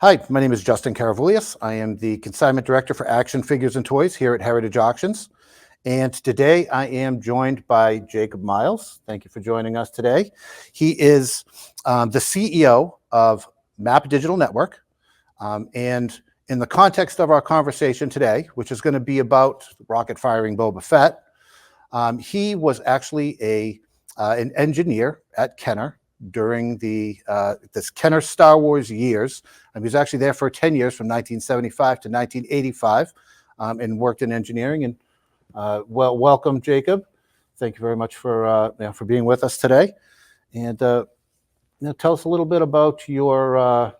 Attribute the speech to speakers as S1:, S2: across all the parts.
S1: Hi, my name is Justin Caravoulias. I am the Consignment Director for Action Figures and Toys here at Heritage Auctions. And today I am joined by Jacob Miles. Thank you for joining us today. He is the CEO of Map Digital Network. And in the context of our conversation today, which is going to be about Rocket-Firing Boba Fett, he was actually an engineer at Kenner during this Kenner Star Wars years. He was actually there for 10 years, from 1975 to 1985, and worked in engineering. And welcome, Jacob. Thank you very much for being with us today. And tell us a little bit about your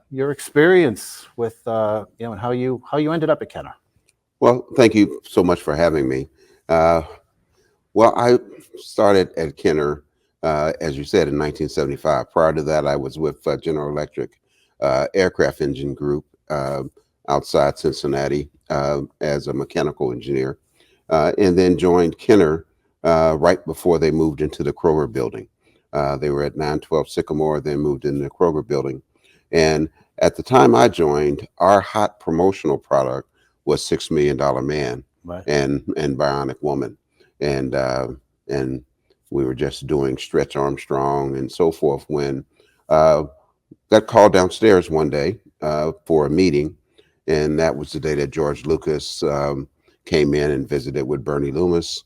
S1: experience with and how you ended up at Kenner.
S2: Well, thank you so much for having me. Well, I started at Kenner, as you said, in 1975. Prior to that, I was with General Electric Aircraft Engine Group outside Cincinnati as a mechanical engineer, and then joined Kenner right before they moved into the Kroger building. They were at 912 Sycamore, then moved into the Kroger building. And at the time I joined, our hot promotional product was $6 Million Man, right, and Bionic Woman. And we were just doing Stretch Armstrong and so forth when got called downstairs one day for a meeting. And that was the day that George Lucas came in and visited with Bernie Loomis.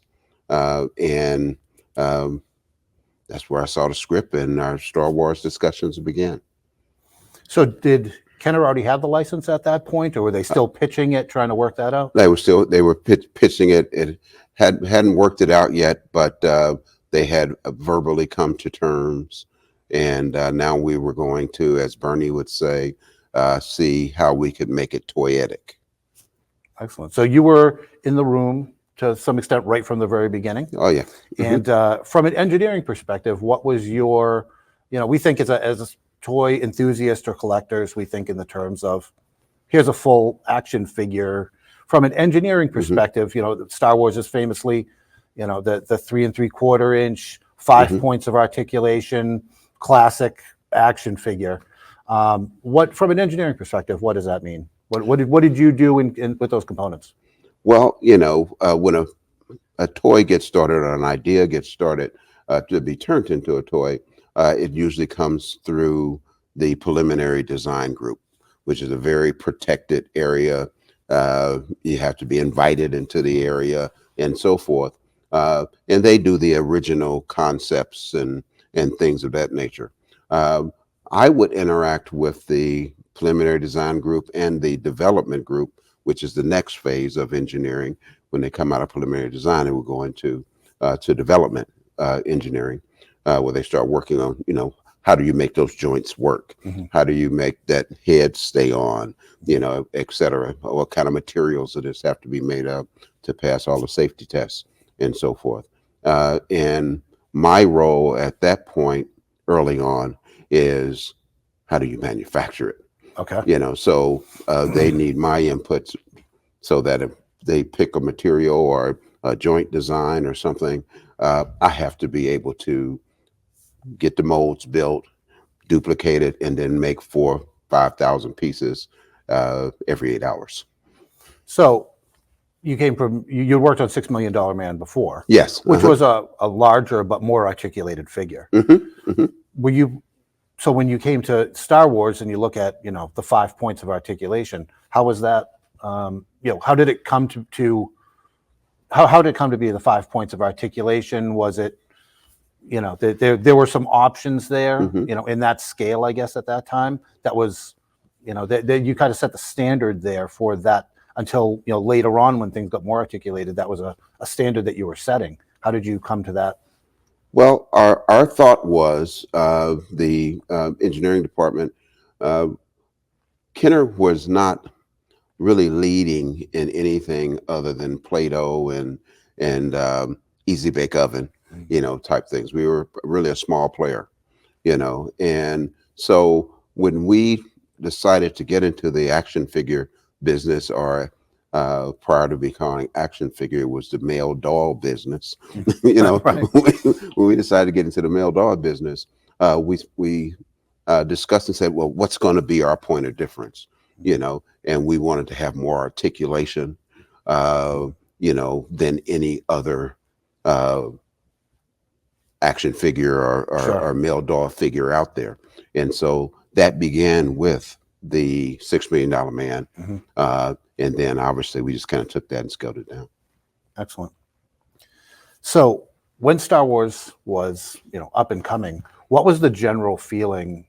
S2: And that's where I saw the script and our Star Wars discussions began.
S1: So did Kenner already have the license at that point, or were they still pitching it, trying to work that out?
S2: They were pitching it. It hadn't worked it out yet, but they had verbally come to terms. And now we were going to, as Bernie would say, see how we could make it toyetic.
S1: Excellent. So you were in the room to some extent right from the very beginning.
S2: Oh, yeah.
S1: And from an engineering perspective, what was your, we think as a toy enthusiast or collectors, we think in the terms of, here's a full action figure. From an engineering perspective, Star Wars is famously, the 3 3/4 inch, 5 points of articulation, classic action figure. What, from an engineering perspective, what does that mean? What did you do with those components?
S2: Well, when a toy gets started, or an idea gets started to be turned into a toy, it usually comes through the preliminary design group, which is a very protected area. You have to be invited into the area and so forth. And they do the original concepts and things of that nature. I would interact with the preliminary design group and the development group, which is the next phase of engineering. When they come out of preliminary design, they will go into to development engineering, where they start working on, how do you make those joints work? How do you make that head stay on, et cetera? What kind of materials does this have to be made of to pass all the safety tests and so forth? And my role at that point early on is, how do you manufacture it?
S1: Okay.
S2: So they need my inputs so that if they pick a material or a joint design or something, I have to be able to get the molds built, duplicate it, and then make 4,000 or 5,000 pieces every 8 hours.
S1: So you came from, you worked on $6 Million Man before.
S2: Yes.
S1: Which was a larger but more articulated figure. So when you came to Star Wars and you look at, the 5 points of articulation, how was that, how did it come to how did it come to be the 5 points of articulation? Was it, there were some options there, in that scale, I guess, at that time, that was, that you kind of set the standard there for that until, later on when things got more articulated, that was a standard that you were setting. How did you come to that?
S2: Well, our thought was the engineering department, Kenner was not really leading in anything other than Play-Doh and easy bake oven, type things. We were really a small player, and so when we decided to get into the action figure business, or prior to becoming action figure, it was the male doll business.
S1: Right.
S2: When we decided to get into the male doll business, we discussed and said, well, what's going to be our point of difference? And we wanted to have more articulation, than any other action figure or male doll figure out there. And so that began with the $6 Million Man. And then obviously we just kind of took that and scaled it down.
S1: Excellent. So when Star Wars was, up and coming, what was the general feeling,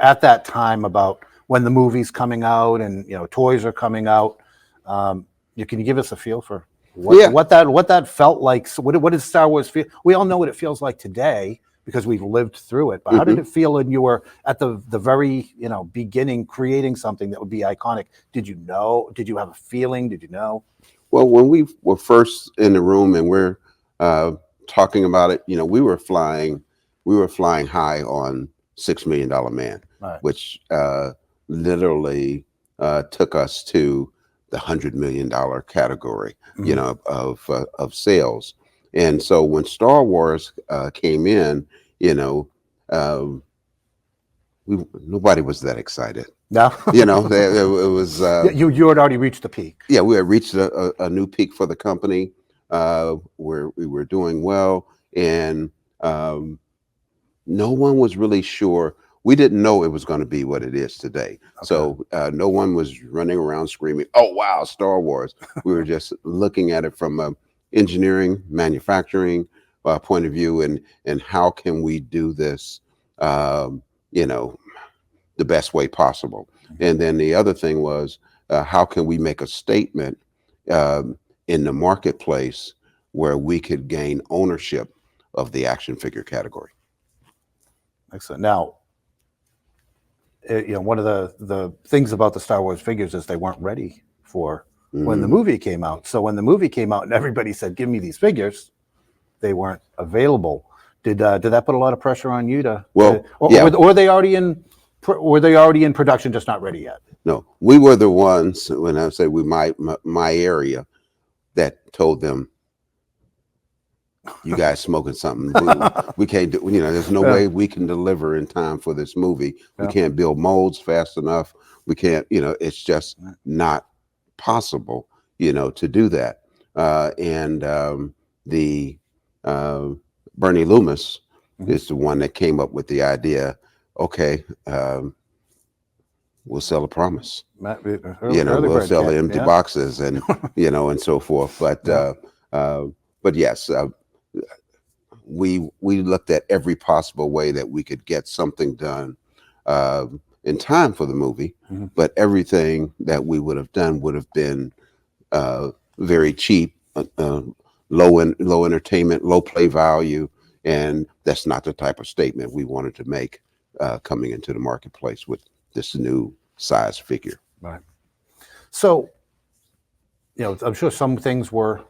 S1: at that time about when the movie's coming out and, toys are coming out? Can you give us a feel for what that felt like? So what did Star Wars feel? We all know what it feels like today because we've lived through it. But how did it feel when you were at the very beginning creating something that would be iconic? Did you know? Did you have a feeling? Did you know?
S2: Well, when we were first in the room and we're talking about it, we were flying high on $6 Million Man,
S1: Right.
S2: which literally took us to the $100 million category, of sales. And so when Star Wars came in, nobody was that excited.
S1: No,
S2: it was.
S1: You had already reached the peak.
S2: Yeah, we had reached a new peak for the company, where we were doing well, and no one was really sure. We didn't know it was going to be what it is today.
S1: Okay.
S2: So no one was running around screaming, "Oh wow, Star Wars!" We were just looking at it from a engineering, manufacturing point of view, and how can we do this, the best way possible. And then the other thing was, how can we make a statement in the marketplace where we could gain ownership of the action figure category?
S1: Excellent. Now, one of the things about the Star Wars figures is they weren't ready for when the movie came out. So when the movie came out and everybody said, "Give me these figures," they weren't available. Did that put a lot of pressure on you to? Or were they already in? Were they already in production, just not ready yet?
S2: No, we were the ones, when I say my area, that told them, "You guys smoking something. We can't do, there's no way we can deliver in time for this movie. We can't build molds fast enough. We can't, it's just not possible, to do that." And Bernie Loomis is the one that came up with the idea. Okay, we'll sell a promise. We'll sell the empty boxes and and so forth. But yes, we looked at every possible way that we could get something done in time for the movie. But everything that we would have done would have been very cheap, low entertainment, low play value, and that's not the type of statement we wanted to make coming into the marketplace with this new size figure.
S1: Right. So, I'm sure some things were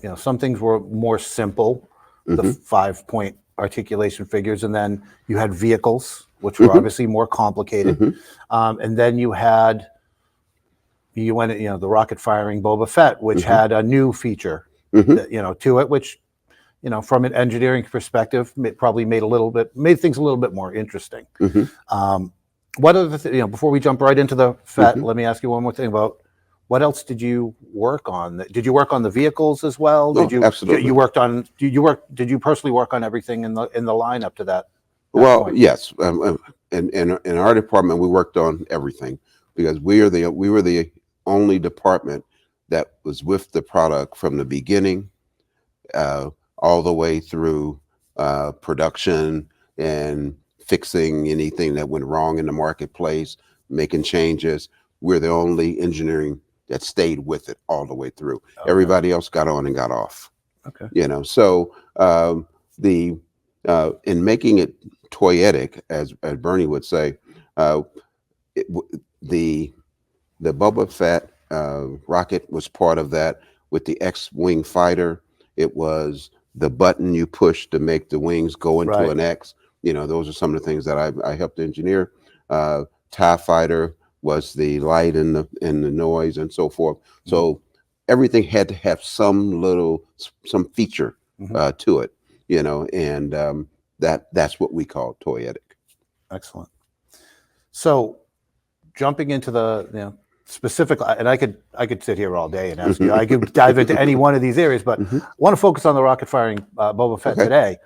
S1: more simple, the 5-point articulation figures, and then you had vehicles, which were obviously more complicated, and then you went, the Rocket-Firing Boba Fett, which had a new feature, to it, which, from an engineering perspective, probably made things a little bit more interesting. What other before we jump right into the Fett, let me ask you one more thing about what else did you work on? Did you work on the vehicles as well?
S2: Absolutely.
S1: Did you personally work on everything in the lineup to that?
S2: Well, point? Yes. In our department, we worked on everything because we were the only department that was with the product from the beginning all the way through production and fixing anything that went wrong in the marketplace, making changes. We're the only engineering that stayed with it all the way through. Okay. Everybody else got on and got off.
S1: Okay.
S2: So in making it toyetic, as Bernie would say, the Boba Fett rocket was part of that. With the X-Wing fighter, it was the button you push to make the wings go into an X. Those are some of the things that I helped engineer. TIE fighter was the light and the noise and so forth. So everything had to have some feature to it, and that's what we call toyetic.
S1: Excellent. So jumping into the specific, and I could sit here all day and ask you. I could dive into any one of these areas, but I want to focus on the rocket-firing Boba Fett today.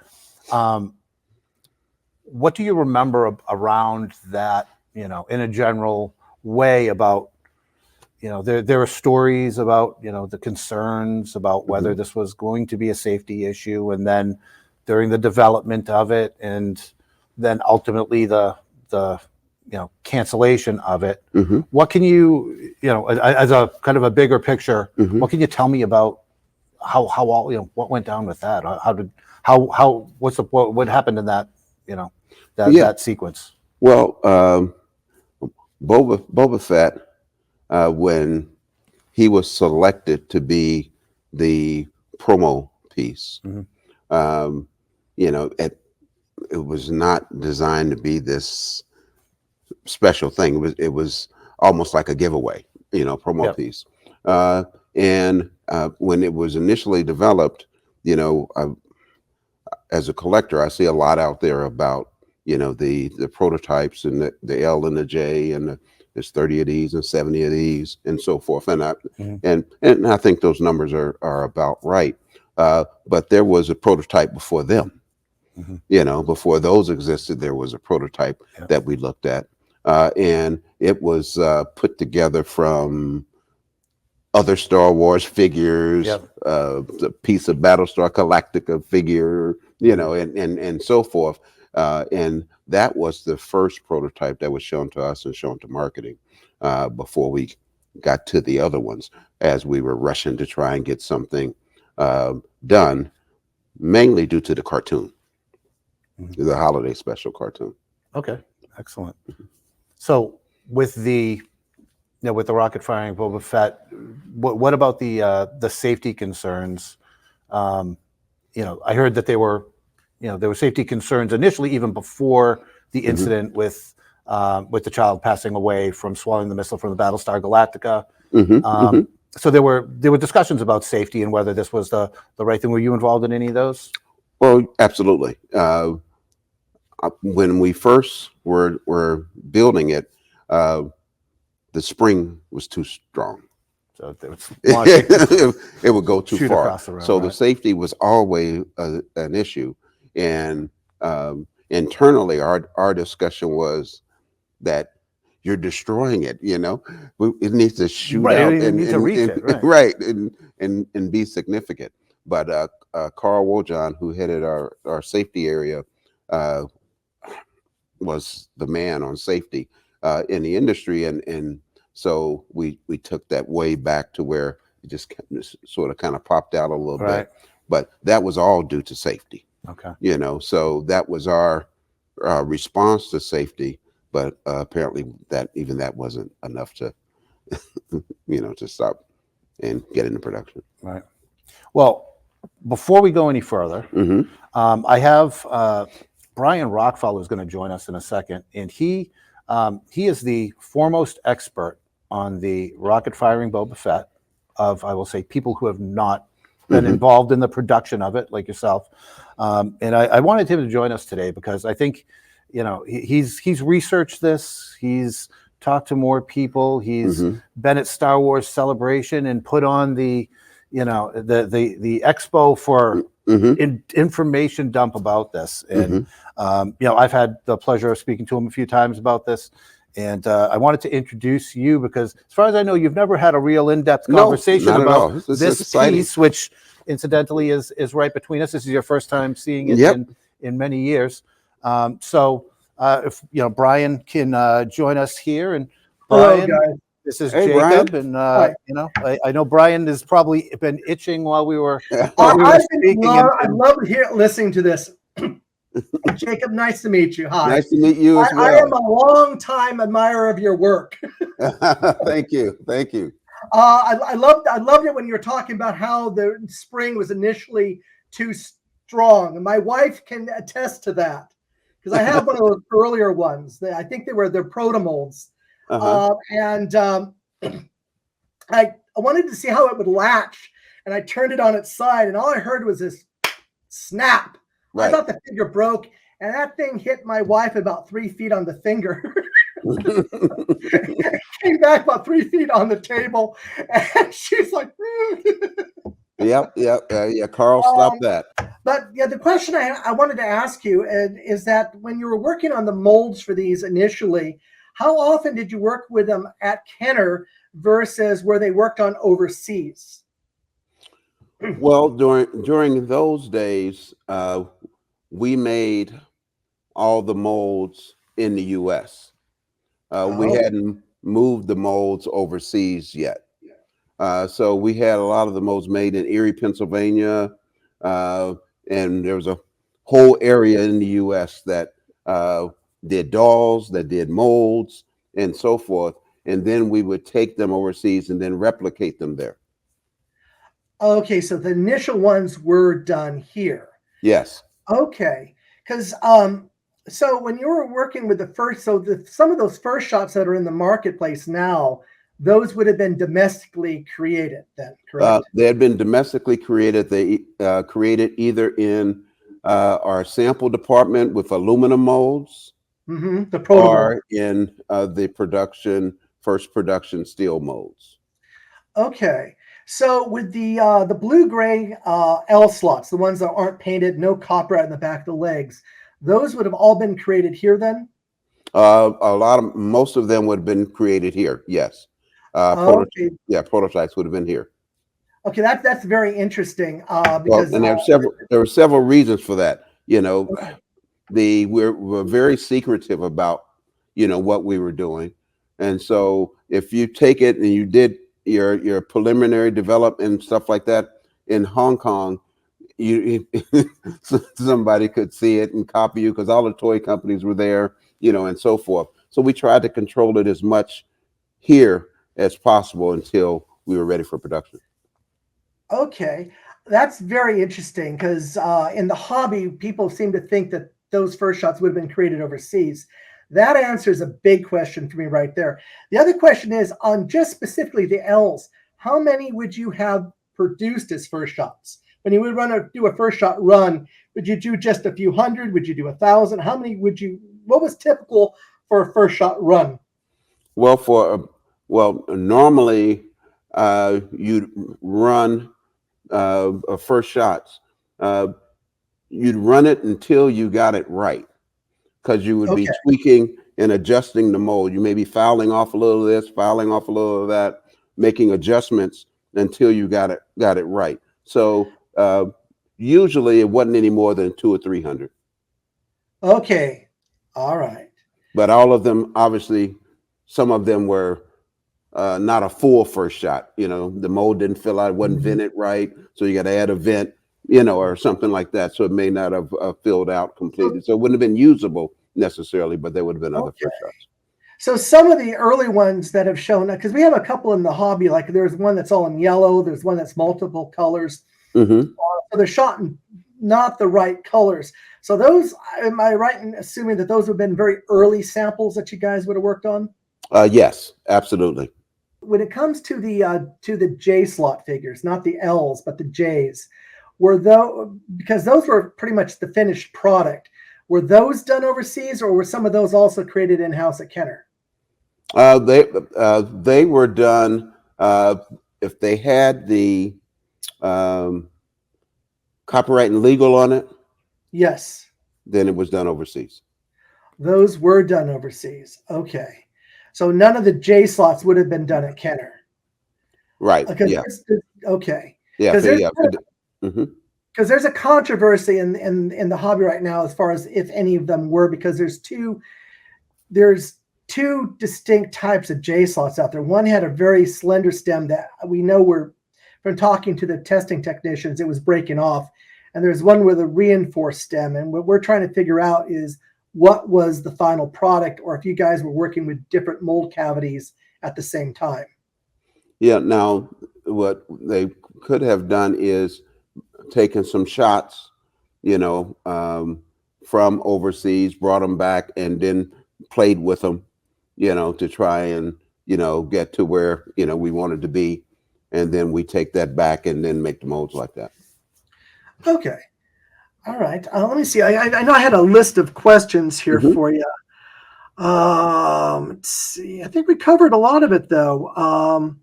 S1: What do you remember around that? In a general way about, there are stories about, the concerns about whether this was going to be a safety issue, and then during the development of it, and then ultimately the cancellation of it. What can you, as a kind of a bigger picture, what can you tell me about how all, what went down with that? What happened in that, that sequence?
S2: Well, Boba Fett, when he was selected to be the promo piece, it was not designed to be this special thing. It was almost like a giveaway, promo piece. And when it was initially developed, as a collector, I see a lot out there about the prototypes and the L and the J, and there's 30 of these and 70 of these and so forth. And I think those numbers are about right. But there was a prototype before them. Before those existed, there was a prototype that we looked at. And it was put together from other Star Wars figures, the piece of Battlestar Galactica figure, and so forth. And that was the first prototype that was shown to us and shown to marketing before we got to the other ones, as we were rushing to try and get something done, mainly due to the cartoon, the holiday special cartoon.
S1: Okay, excellent. So with the rocket-firing Boba Fett, what about the safety concerns? I heard that there were safety concerns initially, even before the incident with the child passing away from swallowing the missile from the Battlestar Galactica. So there were discussions about safety and whether this was the right thing. Were you involved in any of those?
S2: Well, absolutely. When we first were building it, the spring was too strong.
S1: So it was
S2: it would go too far.
S1: Room,
S2: so the safety was always an issue. And internally, our discussion was that you're destroying it. It needs to shoot out
S1: and reach it,
S2: right, and be significant. But Carl Wojan, who headed our safety area, was the man on safety in the industry, and so we took that way back to where it just sort of kind of popped out a little bit. But that was all due to safety.
S1: Okay.
S2: So that was our response to safety, but apparently that wasn't enough to to stop and get into production.
S1: Right. Well, before we go any further, I have Brian Rachfal, who's going to join us in a second, and he is the foremost expert on the rocket-firing Boba Fett of, I will say, people who have not been involved in the production of it, like yourself. And I wanted him to join us today because I think, he's researched this. He's talked to more people. He's been at Star Wars Celebration and put on the expo for information dump about this. And, I've had the pleasure of speaking to him a few times about this. And I wanted to introduce you because, as far as I know, you've never had a real in-depth conversation about this piece, which incidentally is right between us. This is your first time seeing it in many years. So if Brian can join us here, and Brian,
S3: hello, guys.
S1: This is
S2: Hey,
S1: Jacob,
S2: Brian.
S1: and I know Brian has probably been itching while we were
S3: speaking. I love listening to this. Jacob, nice to meet you. Hi.
S2: Nice to meet you as well.
S3: I am a long-time admirer of your work.
S2: Thank you.
S3: I loved it when you were talking about how the spring was initially too strong, and my wife can attest to that because I have one of those earlier ones. I think they're proto molds, and I wanted to see how it would latch, and I turned it on its side, and all I heard was this snap. Right. I thought the finger broke, and that thing hit my wife about 3 feet on the finger. Came back about 3 feet on the table, and she's like,
S2: Yep. Yeah. Carl, stop
S3: um,
S2: that.
S3: but yeah, the question I wanted to ask you is that when you were working on the molds for these initially, how often did you work with them at Kenner versus where they worked on overseas?
S2: Well, during those days, we made all the molds in the U.S. We
S3: Oh,
S2: hadn't moved the molds overseas yet. So we had a lot of the molds made in Erie, Pennsylvania, uh, and there was a whole area in the U.S. that did dolls, that did molds, and so forth. And then we would take them overseas and then replicate them there.
S3: okay. So the initial ones were done here.
S2: Yes.
S3: Okay, because so when you were working with the first, some of those first shots that are in the marketplace now, those would have been domestically created then, correct?
S2: They had been domestically created. They created either in our sample department with aluminum molds
S3: The prototype.
S2: or in the first production steel molds.
S3: Okay, so with the blue-gray L slots, the ones that aren't painted, no copper in the back of the legs, those would have all been created here then?
S2: Most of them would have been created here. Yes.
S3: Okay,
S2: Prototypes would have been here.
S3: okay, that's very interesting
S2: Well,
S3: because
S2: and there were several reasons for that. You know, we're very secretive about, what we were doing. And so if you take it and you did your preliminary development and stuff like that in Hong Kong, somebody could see it and copy you because all the toy companies were there, and so forth. So we tried to control it as much here as possible until we were ready for production.
S3: Okay, that's very interesting because in the hobby, people seem to think that those first shots would have been created overseas. That answers a big question for me right there. The other question is on just specifically the L's, how many would you have produced as first shots? When you would do a first shot run, would you do just a few hundred? Would you do 1,000? How many what was typical for a first shot run?
S2: Well, normally you'd run first shots. You'd run it until you got it right, because you would be tweaking and adjusting the mold. You may be fouling off a little of this, fouling off a little of that, making adjustments until you got it right. So usually it wasn't any more than 200 or 300.
S3: Okay, all right.
S2: But all of them, obviously, some of them were not a full first shot. The mold didn't fill out, it wasn't vented right, so you got to add a vent, or something like that. So it may not have filled out completely. So it wouldn't have been usable necessarily, but there would have been other first shots. So
S3: some of the early ones that have shown, because we have a couple in the hobby, like there's one that's all in yellow, there's one that's multiple colors. So they're shot in not the right colors. So those, am I right in assuming that those have been very early samples that you guys would have worked on?
S2: Yes, absolutely.
S3: When it comes to the J slot figures, not the L's, but the J's, because those were pretty much the finished product, were those done overseas, or were some of those also created in-house at Kenner?
S2: They were done, if they had the copyright and legal on it.
S3: Yes.
S2: Then it was done overseas.
S3: Those were done overseas. Okay. So none of the J slots would have been done at Kenner.
S2: Right. Yeah.
S3: Okay.
S2: Yeah.
S3: Because there's a controversy in the hobby right now as far as if any of them were, because there's two distinct types of J slots out there. One had a very slender stem that we know from talking to the testing technicians, it was breaking off. And there's one with a reinforced stem. And what we're trying to figure out is what was the final product, or if you guys were working with different mold cavities at the same time.
S2: Yeah. Now, what they could have done is taken some shots, from overseas, brought them back, and then played with them, to try and, get to where, we wanted to be. And then we take that back and then make the molds like that.
S3: Okay. All right. Let me see. I know I had a list of questions here for you. Let's see. I think we covered a lot of it, though.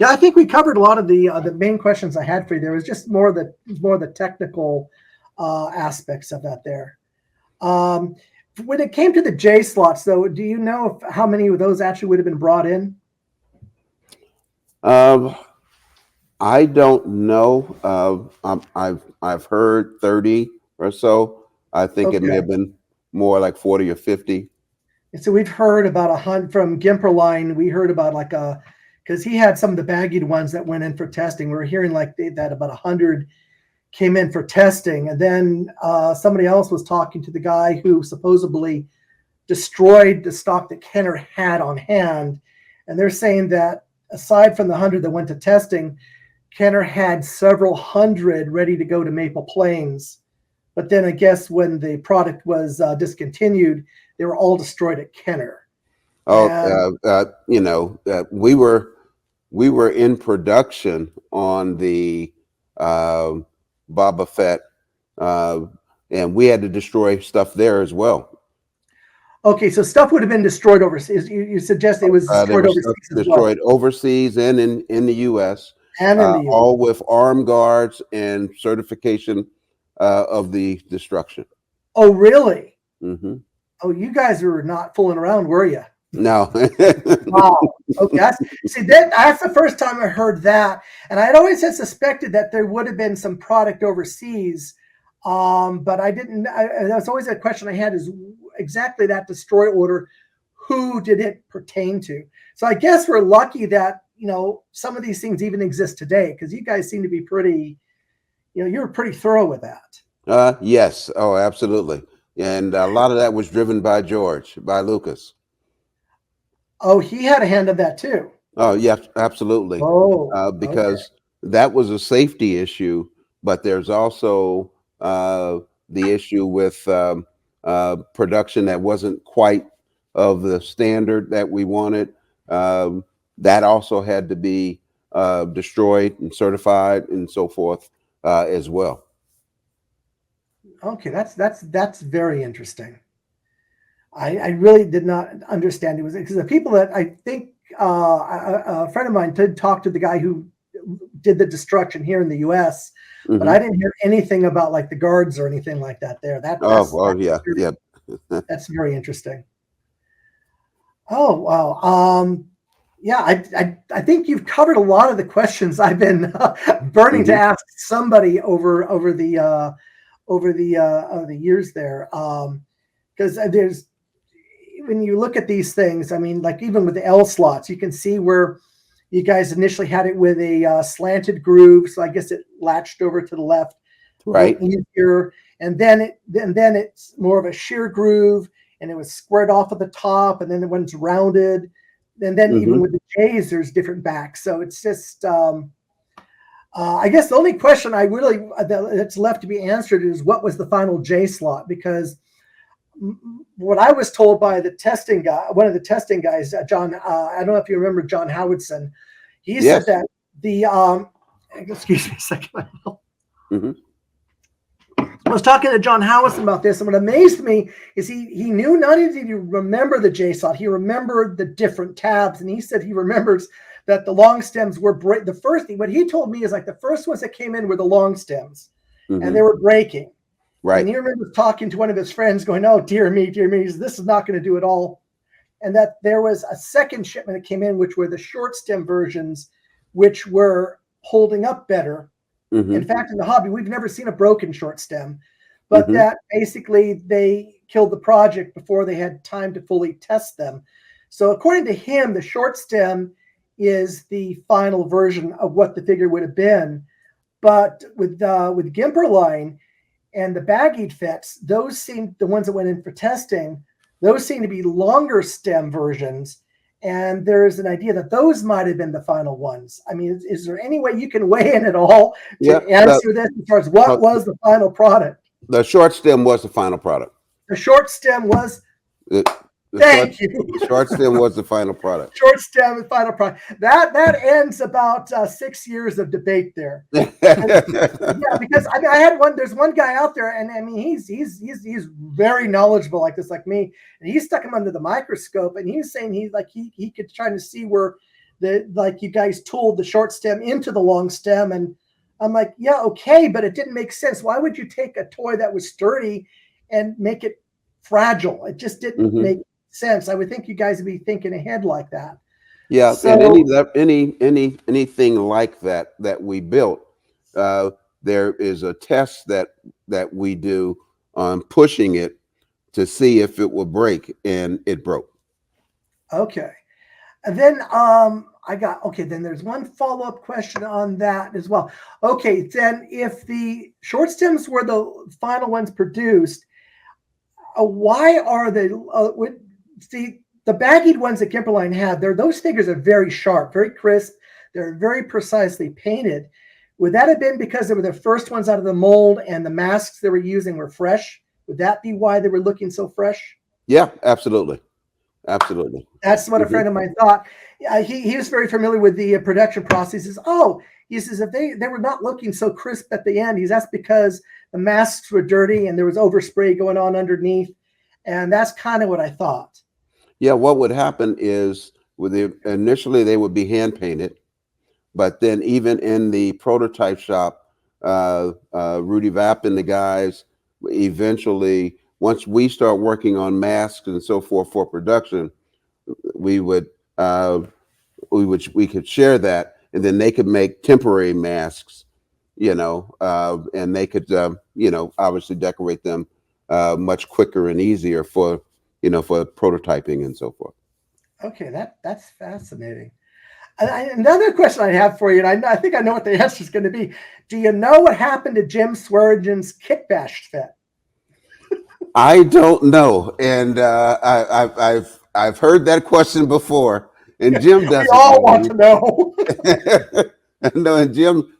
S3: Yeah, I think we covered a lot of the main questions I had for you. There was just more of the technical aspects of that there. When it came to the J slots, though, do you know how many of those actually would have been brought in?
S2: I don't know. I've heard 30 or so. I think it may
S3: Okay.
S2: have been more like 40 or 50.
S3: And so we've heard about 100 from Gimperline. We heard about because he had some of the baggied ones that went in for testing. We were hearing that about 100 came in for testing. And then somebody else was talking to the guy who supposedly destroyed the stock that Kenner had on hand. And they're saying that aside from the 100 that went to testing, Kenner had several hundred ready to go to Maple Plains. But then I guess when the product was discontinued, they were all destroyed at Kenner.
S2: Oh, we were in production on the Boba Fett, and we had to destroy stuff there as well.
S3: Okay, so stuff would have been destroyed overseas. You suggest it was destroyed overseas as
S2: destroyed
S3: well.
S2: overseas and in the U.S.
S3: And in the U.S.
S2: all with armed guards and certification of the destruction.
S3: Oh, really?
S2: Mm-hmm.
S3: Oh, you guys were not fooling around, were you?
S2: No.
S3: Wow. Okay. That's the first time I heard that. And I'd always had suspected that there would have been some product overseas. But I didn't. That's always a question I had, is exactly that destroy order. Who did it pertain to? So I guess we're lucky that, some of these things even exist today, because you guys seem to be pretty, you were pretty thorough with that.
S2: Yes. Oh, absolutely. And a lot of that was driven by Lucas.
S3: Oh, he had a hand in that too.
S2: Oh, yes, absolutely.
S3: Oh,
S2: because that was a safety issue, but there's also the issue with production that wasn't quite of the standard that we wanted. That also had to be destroyed and certified and so forth as well.
S3: Okay, that's very interesting. I really did not understand it was because the people that I think a friend of mine did talk to the guy who did the destruction here in the U.S., but I didn't hear anything about like the guards or anything like that there. That's very interesting. Oh, wow. Yeah, I think you've covered a lot of the questions I've been burning to ask somebody over the years there. Because there's, when you look at these things, I mean, like even with the L slots, you can see where you guys initially had it with a slanted groove. So I guess it latched over to the left,
S2: right?
S3: Easier. And then it's more of a shear groove, and it was squared off at the top, and then when it's rounded, and then even with the J's, there's different backs. So it's just, I guess the only question that's left to be answered is what was the final J slot? Because what I was told by the testing guy, one of the testing guys, John, I don't know if you remember John Howardson, he said that excuse me a second. I was talking to John Howardson about this, and what amazed me is he knew not only did he remember the J slot, he remembered the different tabs, and he said he remembers that the long stems were the first thing. What he told me is like the first ones that came in were the long stems, and they were breaking. Right. And he remembers talking to one of his friends going, oh, dear me, this is not going to do it all. And that there was a second shipment that came in, which were the short stem versions, which were holding up better. In fact, in the hobby, we've never seen a broken short stem, but that basically they killed the project before they had time to fully test them. So according to him, the short stem is the final version of what the figure would have been. But with Gimperline and the baggied fets, those seem, the ones that went in for testing, those seem to be longer stem versions. And there's an idea that those might have been the final ones. I mean, is there any way you can weigh in at all to answer this as far as what was the final product?
S2: The short stem was the final product.
S3: The short stem was? Thank you.
S2: The short stem was the final product.
S3: Short stem and final product. That ends about 6 years of debate there. Yeah, because I mean, I had one. There's one guy out there, and I mean, he's very knowledgeable like this, like me, and he stuck him under the microscope, and he was saying he could try to see where you guys tooled the short stem into the long stem, and I'm like, yeah, okay, but it didn't make sense. Why would you take a toy that was sturdy and make it fragile? It just didn't make sense. I would think you guys would be thinking ahead like that.
S2: Yeah,
S3: so,
S2: and anything like that we built, there is a test that we do on pushing it to see if it will break, and it broke.
S3: Okay, and then then there's one follow-up question on that as well. Okay, then if the short stems were the final ones produced, why are they the baggied ones that Gimperline had? Those figures are very sharp, very crisp. They're very precisely painted. Would that have been because they were the first ones out of the mold and the masks they were using were fresh? Would that be why they were looking so fresh?
S2: Yeah, absolutely. Absolutely.
S3: That's what a friend of mine thought. He was very familiar with the production process. He says if they were not looking so crisp at the end, that's because the masks were dirty and there was overspray going on underneath. And that's kind of what I thought.
S2: Yeah, what would happen is initially they would be hand painted, but then even in the prototype shop, Rudy Vapp and the guys, eventually, once we start working on masks and so forth for production, we could share that, and then they could make temporary masks, and they could obviously decorate them much quicker and easier for prototyping and so forth.
S3: Okay, that's fascinating. Another question I have for you, and I think I know what the answer is going to be. Do you know what happened to Jim Swearingen's Kit Bash Fit?
S2: I don't know, and I've heard that question before, and Jim doesn't.
S3: We all want to know.
S2: No, and Jim,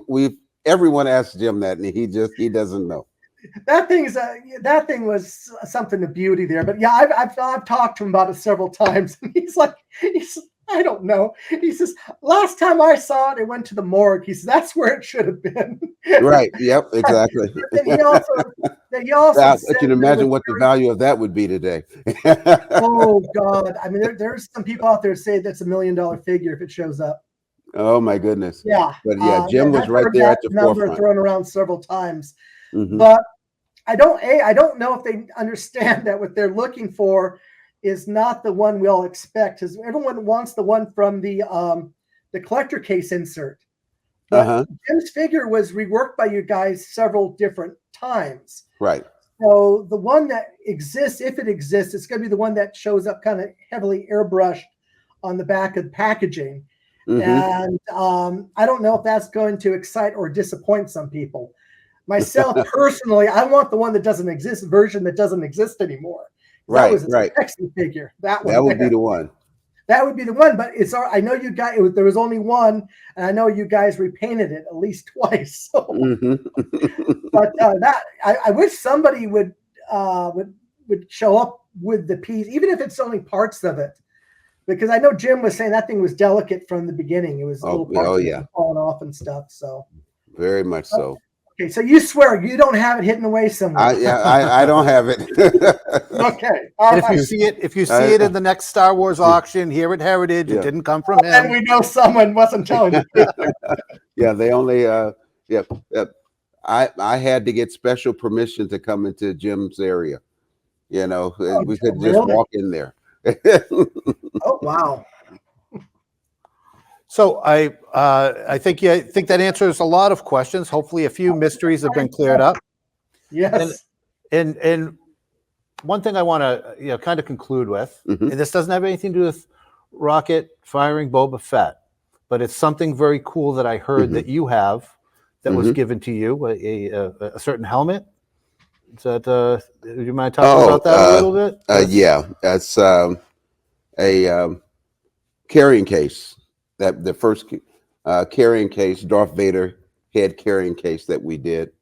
S2: we've everyone asked Jim that, and he doesn't know.
S3: That thing was something of beauty there, but yeah, I've talked to him about it several times, and he's like, I don't know. He says, last time I saw it, it went to the morgue. He says, that's where it should have been.
S2: Right. Yep. Exactly.
S3: He also
S2: I can imagine what the value of that would be today.
S3: Oh God. I mean, there's some people out there say that's $1 million figure if it shows up.
S2: Oh my goodness.
S3: Yeah.
S2: But yeah, Jim was right there at the forefront.
S3: Thrown around several times. But I don't know if they understand that what they're looking for is not the one we all expect, because everyone wants the one from the collector case insert. But Jim's figure was reworked by you guys several different times.
S2: Right.
S3: So the one that exists, if it exists, it's going to be the one that shows up kind of heavily airbrushed on the back of the packaging. And I don't know if that's going to excite or disappoint some people. Myself personally, I want the one that doesn't exist, version that doesn't exist anymore. That was a sexy figure. That
S2: would be the one.
S3: That would be the one. But I know you guys. There was only one, and I know you guys repainted it at least twice. So, but I wish somebody would show up with the piece, even if it's only parts of it, because I know Jim was saying that thing was delicate from the beginning. It was little parts falling off and stuff. So
S2: very much so.
S3: Okay, so you swear you don't have it hidden away somewhere?
S2: I don't have it.
S3: Okay.
S1: If you see it in the next Star Wars auction here at Heritage, it didn't come from him.
S3: And we know someone wasn't telling you.
S2: Yeah, they only. I had to get special permission to come into Jim's area. We could just walk in there.
S3: Oh wow.
S1: So I think that answers a lot of questions. Hopefully, a few mysteries have been cleared up.
S3: Yes.
S1: And one thing I want to kind of conclude with, and this doesn't have anything to do with Rocket-Firing Boba Fett, but it's something very cool that I heard that you have that was given to you, a certain helmet. Is that do you mind talking about that a little bit?
S2: Yeah, that's a carrying case. That the first carrying case, Darth Vader head carrying case that we did,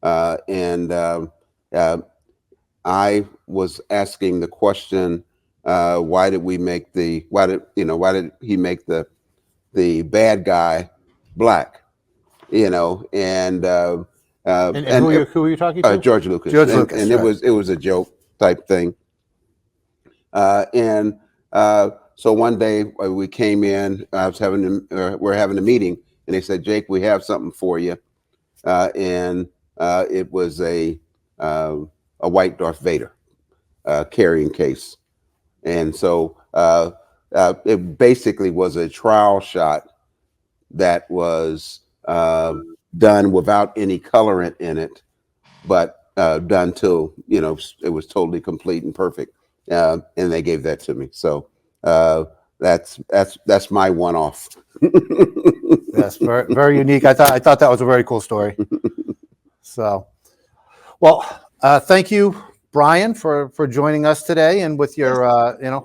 S2: and I'm I was asking the question, why did he make the bad guy black? And
S1: And who are you talking to?
S2: George Lucas.
S1: George Lucas,
S2: and
S1: right.
S2: it was a joke type thing. So one day we came in. We're having a meeting, and they said, "Jake, we have something for you." It was a white Darth Vader carrying case, and so it basically was a trial shot that was done without any colorant in it, but done till it was totally complete and perfect, and they gave that to me. So that's my one-off.
S1: Yes, very, very unique. I thought that was a very cool story. So, well, thank you, Brian, for joining us today, and with your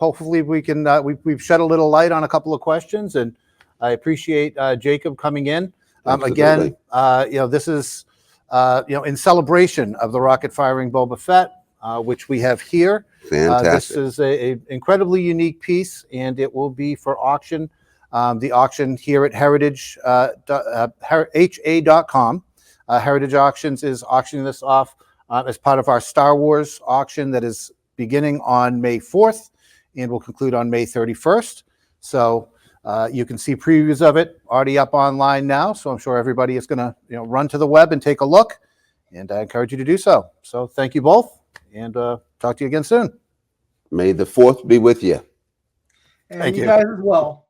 S1: hopefully we can we've shed a little light on a couple of questions, and I appreciate Jacob coming in. Again, this is in celebration of the Rocket-Firing Boba Fett, which we have here.
S2: Fantastic.
S1: This is a incredibly unique piece, and it will be for auction. The auction here at ha.com. Heritage Auctions is auctioning this off as part of our Star Wars auction that is beginning on May 4th and will conclude on May 31st. So you can see previews of it already up online now. So I'm sure everybody is going to run to the web and take a look, and I encourage you to do so. So thank you both, and talk to you again soon.
S2: May the 4th be with you.
S3: And
S1: Thank
S3: you
S1: you.
S3: guys as well.